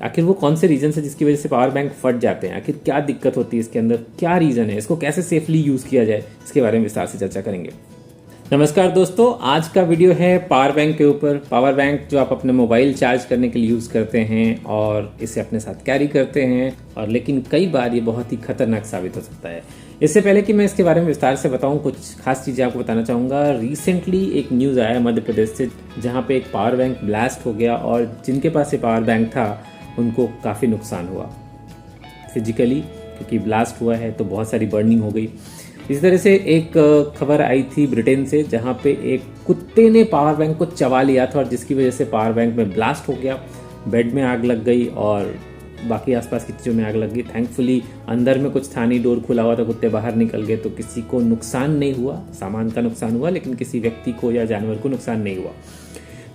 आखिर वो कौन से रीजन है जिसकी वजह से पावर बैंक फट जाते हैं, आखिर क्या दिक्कत होती है इसके अंदर, क्या रीज़न है, इसको कैसे सेफली यूज़ किया जाए, इसके बारे में विस्तार से चर्चा करेंगे। नमस्कार दोस्तों, आज का वीडियो है पावर बैंक के ऊपर। पावर बैंक जो आप अपने मोबाइल चार्ज करने के लिए यूज़ करते हैं और इसे अपने साथ कैरी करते हैं, और लेकिन कई बार ये बहुत ही खतरनाक साबित हो सकता है। इससे पहले कि मैं इसके बारे में विस्तार से बताऊं, कुछ खास चीज़ें आपको बताना चाहूँगा। रिसेंटली एक न्यूज़ आया मध्य प्रदेश से, जहाँ पे एक पावर बैंक ब्लास्ट हो गया और जिनके पास ये पावर बैंक था उनको काफ़ी नुकसान हुआ फिजिकली, क्योंकि ब्लास्ट हुआ है तो बहुत सारी बर्निंग हो गई। इसी तरह से एक खबर आई थी ब्रिटेन से, जहाँ पे एक कुत्ते ने पावर बैंक को चबा लिया था और जिसकी वजह से पावर बैंक में ब्लास्ट हो गया, बेड में आग लग गई और बाकी आसपास की चीज़ों में आग लग गई। थैंकफुली अंदर में कुछ था नहीं, डोर खुला हुआ था, कुत्ते बाहर निकल गए तो किसी को नुकसान नहीं हुआ। सामान का नुकसान हुआ लेकिन किसी व्यक्ति को या जानवर को नुकसान नहीं हुआ।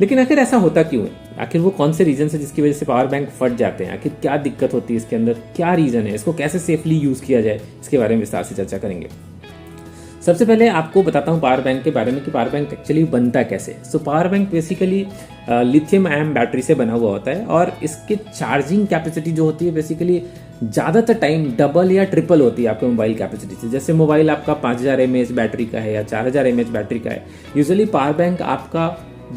लेकिन आखिर ऐसा होता क्यों है, आखिर वो कौन से रीजन है जिसकी वजह से पावर बैंक फट जाते हैं, आखिर क्या दिक्कत होती है इसके अंदर, क्या रीज़न है, इसको कैसे सेफली यूज़ किया जाए, इसके बारे में विस्तार से चर्चा करेंगे। सबसे पहले आपको बताता हूँ पावर बैंक के बारे में कि पावर बैंक एक्चुअली बनता कैसे। So power bank basically lithium ion battery से बना हुआ होता है और इसकी चार्जिंग कैपेसिटी जो होती है बेसिकली ज़्यादातर टाइम डबल या ट्रिपल होती है आपके मोबाइल कैपेसिटी से। जैसे मोबाइल आपका 5000 mAh बैटरी का है या 4000 mAh बैटरी का है, यूजुअली पावर बैंक आपका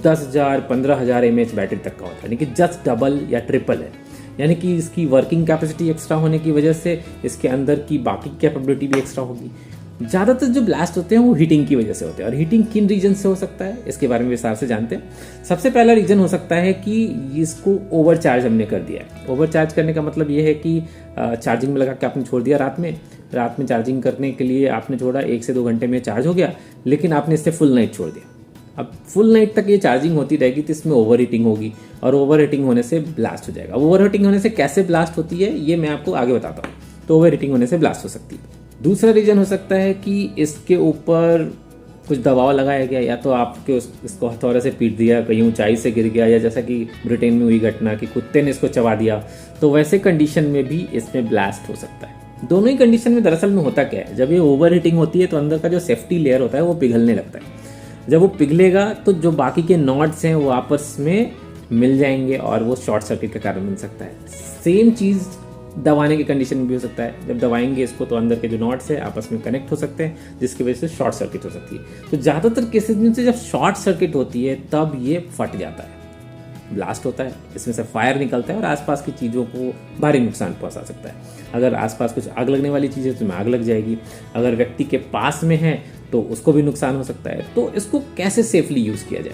10,000 15,000 mAh बैटरी तक का होता है, यानी कि जस्ट डबल या ट्रिपल है। यानी कि इसकी वर्किंग कैपेसिटी एक्स्ट्रा होने की वजह से इसके अंदर की बाकी कैपेबिलिटी भी एक्स्ट्रा होगी। ज़्यादातर जो ब्लास्ट होते हैं वो हीटिंग की वजह से होते हैं, और हीटिंग किन रीजन से हो सकता है इसके बारे में विस्तार से जानते हैं। सबसे पहला रीजन हो सकता है कि इसको ओवर चार्ज हमने कर दिया है। ओवर चार्ज करने का मतलब ये है कि चार्जिंग में लगा के आपने छोड़ दिया रात में चार्जिंग करने के लिए आपने छोड़ा, 1 से 2 घंटे में चार्ज हो गया, लेकिन आपने इससे फुल नाइट छोड़ दिया। अब फुल नाइट तक ये चार्जिंग होती रहेगी तो इसमें ओवर हीटिंग होगी और ओवर हीटिंग होने से ब्लास्ट हो जाएगा। ओवर हीटिंग होने से कैसे ब्लास्ट होती है ये मैं आपको आगे बताता हूँ। तो ओवर हीटिंग होने से ब्लास्ट हो सकती है। दूसरा रीजन हो सकता है कि इसके ऊपर कुछ दबाव लगाया गया, या तो आपके इसको हथौड़े से पीट दिया, कहीं ऊंचाई से गिर गया, या जैसा कि ब्रिटेन में हुई घटना कि कुत्ते ने इसको चबा दिया, तो वैसे कंडीशन में भी इसमें ब्लास्ट हो सकता है। दोनों ही कंडीशन में दरअसल में होता क्या है, जब ये ओवर हीटिंग होती है तो अंदर का जो सेफ्टी लेयर होता है वो पिघलने लगता है। जब वो पिघलेगा तो जो बाकी के नॉट्स हैं वो आपस में मिल जाएंगे और वो शॉर्ट सर्किट का कारण बन सकता है। सेम चीज़ दबाने की कंडीशन में भी हो सकता है। जब दबाएंगे इसको तो अंदर के जो नॉट्स है आपस में कनेक्ट हो सकते हैं, जिसकी वजह से शॉर्ट सर्किट हो सकती है। तो ज़्यादातर केसेस में से जब शॉर्ट सर्किट होती है तब ये फट जाता है, ब्लास्ट होता है, इसमें से फायर निकलता है और आसपास की चीज़ों को भारी नुकसान पहुंचा सकता है। अगर आसपास कुछ आग लगने वाली चीज़ है तो उसमें आग लग जाएगी, अगर व्यक्ति के पास में है तो उसको भी नुकसान हो सकता है। तो इसको कैसे सेफली यूज़ किया जाए,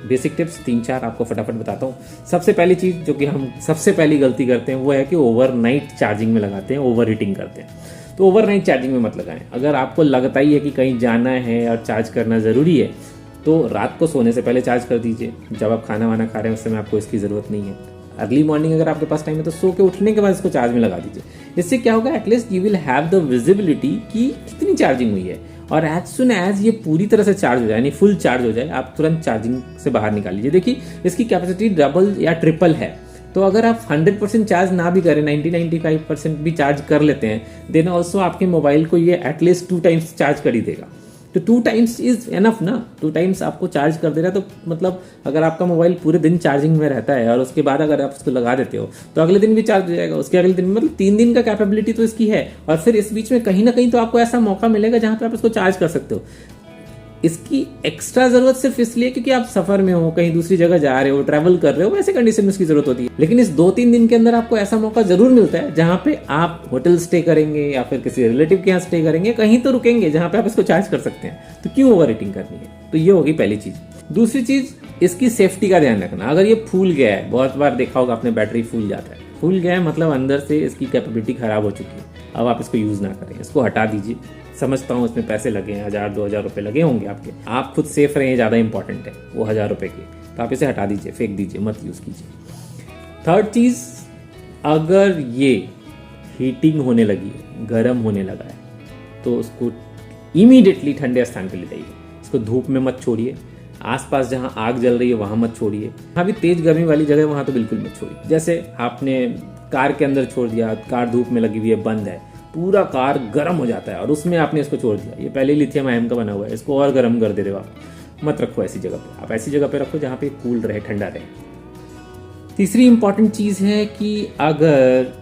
बेसिक टिप्स 3-4 आपको फटाफट बताता हूँ। सबसे पहली चीज़ जो कि हम सबसे पहली गलती करते हैं वो है कि ओवरनाइट चार्जिंग में लगाते हैं, ओवर हीटिंग करते हैं। तो ओवरनाइट चार्जिंग में मत लगाएं। अगर आपको लगता ही है कि कहीं जाना है और चार्ज करना ज़रूरी है तो रात को सोने से पहले चार्ज कर दीजिए। जब आप खाना वाना खा रहे हैं उस समय आपको इसकी ज़रूरत नहीं है। अर्ली मॉर्निंग अगर आपके पास टाइम है तो सो के उठने के बाद इसको चार्ज में लगा दीजिए। इससे क्या होगा, at least you will have the visibility कि कितनी चार्जिंग हुई है, और एज सुन एज ये पूरी तरह से चार्ज हो जाए, यानी फुल चार्ज हो जाए, आप तुरंत चार्जिंग से बाहर निकाल लीजिए। देखिए इसकी कैपेसिटी डबल या ट्रिपल है, तो अगर आप 100% चार्ज ना भी करें, 90-95% भी चार्ज कर लेते हैं, देन ऑल्सो आपके मोबाइल को ये एटलीस्ट 2 टाइम्स चार्ज कर ही देगा। तो 2 टाइम्स इज एनफ ना, 2 टाइम्स आपको चार्ज कर दे रहा है। तो मतलब अगर आपका मोबाइल पूरे दिन चार्जिंग में रहता है और उसके बाद अगर आप उसको लगा देते हो तो अगले दिन भी चार्ज हो जाएगा, उसके अगले दिन, मतलब 3 दिन का कैपेबिलिटी तो इसकी है। और फिर इस बीच में कहीं ना कहीं तो आपको ऐसा मौका मिलेगा जहां पे आप इसको चार्ज कर सकते हो। इसकी एक्स्ट्रा जरूरत सिर्फ इसलिए क्योंकि आप सफर में हो, कहीं दूसरी जगह जा रहे हो, ट्रैवल कर रहे हो, वैसे कंडीशन में इसकी जरूरत होती है। लेकिन इस 2-3 दिन के अंदर आपको ऐसा मौका जरूर मिलता है जहां पे आप होटल स्टे करेंगे या फिर किसी रिलेटिव के यहाँ स्टे करेंगे, कहीं तो रुकेंगे जहां पे आप इसको चार्ज कर सकते हैं। तो क्यों ओवर हीटिंग करनी है? तो ये होगी पहली चीज। दूसरी चीज, इसकी सेफ्टी का ध्यान रखना। अगर ये फूल गया है, बहुत बार देखा होगा आपने, बैटरी फूल जाता है, फूल गया है मतलब अंदर से इसकी कैपेबिलिटी खराब हो चुकी है, अब आप इसको यूज ना करें, इसको हटा दीजिए। समझता हूँ इसमें पैसे लगे हैं, 1000-2000 रुपये लगे होंगे आपके, आप खुद सेफ रहें, ज़्यादा इंपॉर्टेंट है वो 1000 रुपये के, तो आप इसे हटा दीजिए, फेंक दीजिए, मत यूज़ कीजिए। थर्ड चीज़, अगर ये हीटिंग होने लगी है, गर्म होने लगा है, तो उसको इमीडिएटली ठंडे स्थान पर ले जाइए। इसको धूप में मत छोड़िए, आसपास जहाँ आग जल रही है वहाँ मत छोड़िए। जहाँ भी तेज गर्मी वाली जगह वहाँ तो बिल्कुल मत छोड़िए। जैसे आपने कार के अंदर छोड़ दिया, कार धूप में लगी हुई है, बंद है, पूरा कार गर्म हो जाता है और उसमें आपने इसको छोड़ दिया, ये पहले लिथियम आयन का बना हुआ है, इसको और गर्म कर दे रहे हो आप, मत रखो ऐसी जगह पे। आप ऐसी जगह पे रखो जहाँ पे कूल रहे, ठंडा रहे। तीसरी इंपॉर्टेंट चीज़ है कि अगर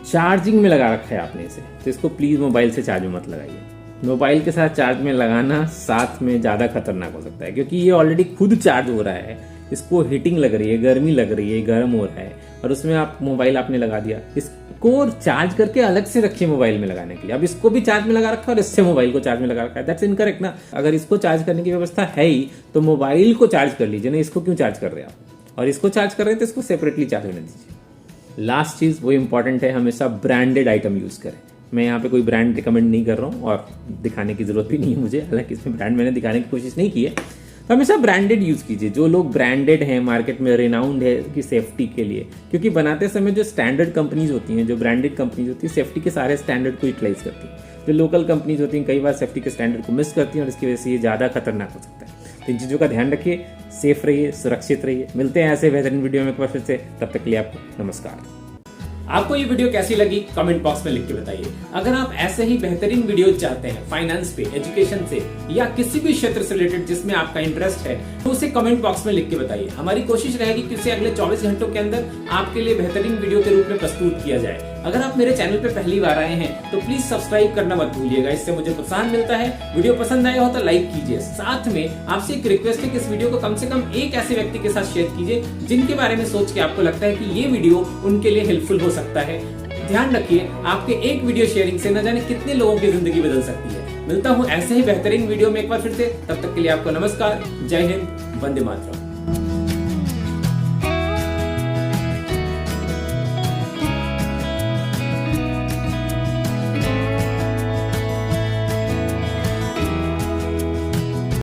चार्जिंग में लगा रखा है आपने इसे, तो इसको प्लीज़ मोबाइल से चार्ज में मत लगाइए। मोबाइल के साथ चार्ज में लगाना साथ में ज़्यादा खतरनाक हो सकता है, क्योंकि ये ऑलरेडी खुद चार्ज हो रहा है, इसको हीटिंग लग रही है, गर्मी लग रही है, गर्म हो रहा है, और उसमें आप मोबाइल आपने लगा दिया। इसको चार्ज करके अलग से रखिए मोबाइल में लगाने के लिए। अब इसको भी चार्ज में लगा रखा है और इससे मोबाइल को चार्ज में लगा रखा है, दैट्स इनकरेक्ट ना। अगर इसको चार्ज करने की व्यवस्था है ही तो मोबाइल को चार्ज कर लीजिए ना, इसको क्यों चार्ज कर रहे हैं आप? और इसको चार्ज कर रहे हैं तो इसको सेपरेटली चार्ज होने दीजिए। लास्ट चीज़ वो इंपॉर्टेंट है, हमेशा ब्रांडेड आइटम यूज़ करें। मैं यहाँ पे कोई ब्रांड रिकमेंड नहीं कर रहा हूँ और दिखाने की जरूरत भी नहीं है मुझे, हालांकि इसमें ब्रांड मैंने दिखाने की कोशिश नहीं की है। तो हमेशा ब्रांडेड यूज़ कीजिए। जो लोग ब्रांडेड हैं, मार्केट में रिनाउंड है कि सेफ्टी के लिए, क्योंकि बनाते समय जो स्टैंडर्ड कंपनीज होती हैं, जो ब्रांडेड कंपनीज होती है, सेफ्टी के सारे स्टैंडर्ड को यूटिलाइज करती हैं। जो लोकल कंपनीज होती हैं कई बार सेफ्टी के स्टैंडर्ड को मिस करती हैं और इसकी वजह से ये ज़्यादा खतरनाक हो सकता है। तो इन चीज़ों का ध्यान रखिए, सेफ रहिए, सुरक्षित रहिए। मिलते हैं ऐसे बेहतरीन वीडियो में एक बार फिर से, तब तक के लिए आपको नमस्कार। आपको ये वीडियो कैसी लगी कमेंट बॉक्स में लिख के बताइए। अगर आप ऐसे ही बेहतरीन वीडियो चाहते हैं फाइनेंस पे, एजुकेशन से या किसी भी क्षेत्र से रिलेटेड जिसमें आपका इंटरेस्ट है, तो उसे कमेंट बॉक्स में लिख के बताइए। हमारी कोशिश रहेगी कि उसे अगले 24 घंटों के अंदर आपके लिए बेहतरीन वीडियो के रूप में प्रस्तुत किया जाए। अगर आप मेरे चैनल पे पहली बार आए हैं तो प्लीज सब्सक्राइब करना मत भूलिएगा, इससे मुझे प्रोत्साहन मिलता है। वीडियो पसंद आया हो तो लाइक कीजिए। साथ में आपसे एक रिक्वेस्ट है कि इस वीडियो को कम से कम एक ऐसे व्यक्ति के साथ शेयर कीजिए जिनके बारे में सोच के आपको लगता है कि ये वीडियो उनके लिए हेल्पफुल हो सकता है। ध्यान रखिए, आपके एक वीडियो शेयरिंग से न जाने कितने लोगों की जिंदगी बदल सकती है। मिलता हूं ऐसे ही बेहतरीन वीडियो में एक बार फिर से, तब तक के लिए आपको नमस्कार, जय हिंद, वंदे मातरम।